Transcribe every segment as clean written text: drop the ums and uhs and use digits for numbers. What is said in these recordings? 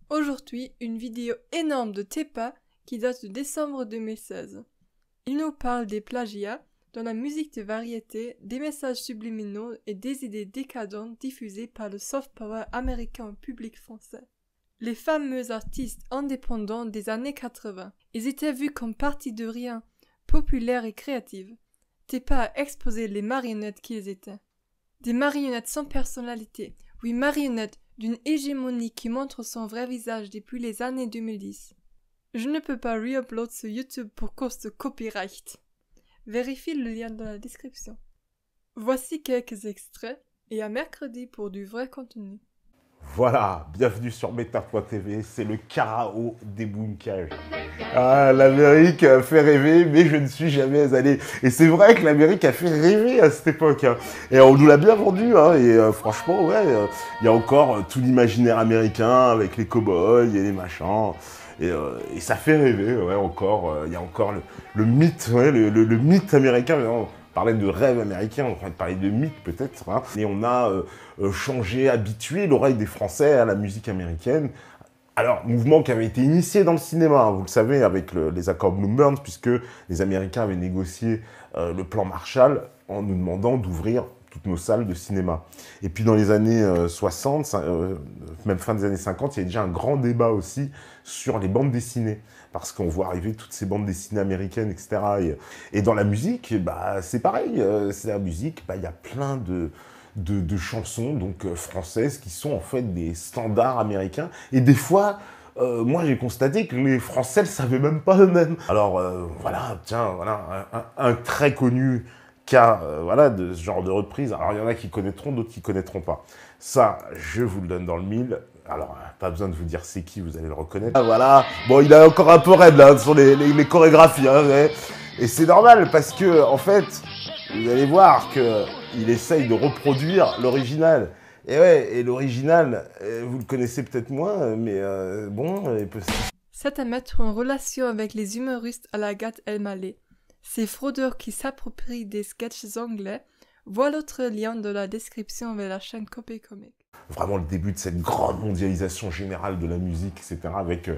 Aujourd'hui, une vidéo énorme de Tepa qui date de décembre 2016. Il nous parle des plagiats dans la musique de variété, des messages subliminaux et des idées décadentes diffusées par le soft power américain au public français. Les fameux artistes indépendants des années 80, ils étaient vus comme partis de rien, populaires et créatifs. Tepa a exposé les marionnettes qu'ils étaient. Des marionnettes sans personnalité, oui marionnettes d'une hégémonie qui montre son vrai visage depuis les années 2010. Je ne peux pas re-upload sur YouTube pour cause de copyright. Vérifie le lien dans la description. Voici quelques extraits et à mercredi pour du vrai contenu. Voilà, bienvenue sur Meta.tv, c'est le Carao des bunkages. Ah, l'Amérique fait rêver, mais je ne suis jamais allé. Et c'est vrai que l'Amérique a fait rêver à cette époque. Hein. Et on nous l'a bien vendu. Hein. Et franchement, ouais, y a encore tout l'imaginaire américain avec les cow-boys et les machins. Et ça fait rêver, ouais, encore. Il y a encore le mythe, ouais, le mythe américain. On parlait de rêve américain, on pourrait parler de mythe peut-être. Hein. Et on a changé, habitué l'oreille des Français à la musique américaine. Alors, mouvement qui avait été initié dans le cinéma, hein, vous le savez, avec les accords Blue Burns, puisque les Américains avaient négocié le plan Marshall en nous demandant d'ouvrir toutes nos salles de cinéma. Et puis dans les années 60, même fin des années 50, il y a déjà un grand débat aussi sur les bandes dessinées. Parce qu'on voit arriver toutes ces bandes dessinées américaines, etc. Et dans la musique, bah, c'est pareil. C'est la musique, bah, il y a plein de chansons donc, françaises qui sont en fait des standards américains. Et des fois, moi j'ai constaté que les Français ne le savaient même pas eux-mêmes. Alors voilà, tiens, voilà, un très connu cas voilà, de ce genre de reprise. Alors il y en a qui connaîtront, d'autres qui ne connaîtront pas. Ça, je vous le donne dans le mille. Alors, pas besoin de vous dire c'est qui, vous allez le reconnaître. Ah, voilà, bon, il est encore un peu raide là, sur les chorégraphies. Hein, et c'est normal parce que, en fait, vous allez voir qu'il essaye de reproduire l'original. Et ouais, et l'original, vous le connaissez peut-être moins, mais bon, il peut... C'est à mettre en relation avec les humoristes à la Gad Elmaleh. Ces fraudeurs qui s'approprient des sketchs anglais. Vois l'autre lien dans la description vers la chaîne Copy Comic. Vraiment le début de cette grande mondialisation générale de la musique, etc., avec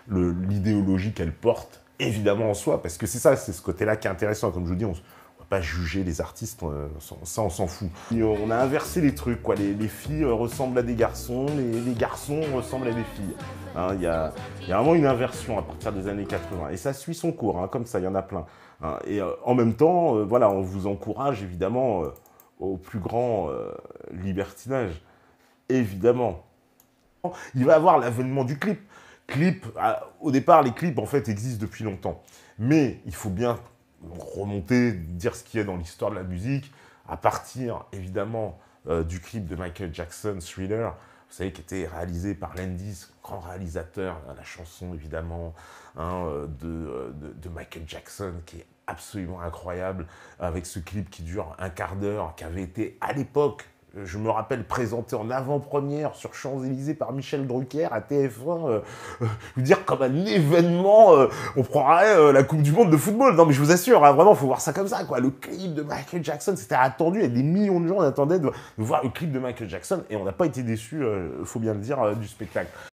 l'idéologie qu'elle porte, évidemment en soi, parce que c'est ça, c'est ce côté-là qui est intéressant. Comme je vous dis, on ne va pas juger les artistes, ça on s'en fout. Et on a inversé les trucs, quoi. Les filles ressemblent à des garçons, les garçons ressemblent à des filles. Hein, y a vraiment une inversion à partir des années 80, et ça suit son cours, hein, comme ça, il y en a plein. Hein, et en même temps, voilà, on vous encourage évidemment au plus grand libertinage. Évidemment. Il va y avoir l'avènement du clip. Au départ, les clips, en fait, existent depuis longtemps. Mais il faut bien remonter, dire ce qu'il y a dans l'histoire de la musique, à partir, évidemment, du clip de Michael Jackson, Thriller, vous savez, qui était réalisé par Landis, grand réalisateur, la chanson, évidemment, hein, de Michael Jackson, qui est absolument incroyable, avec ce clip qui dure un quart d'heure, qui avait été, à l'époque, je me rappelle, présenté en avant-première sur Champs-Élysées par Michel Drucker à TF1, je veux dire, comme un événement, on prendrait la Coupe du Monde de football. Non, mais je vous assure, hein, vraiment, il faut voir ça comme ça, quoi. Le clip de Michael Jackson, c'était attendu, il y a des millions de gens qui attendaient de voir le clip de Michael Jackson, et on n'a pas été déçus, il faut bien le dire, du spectacle.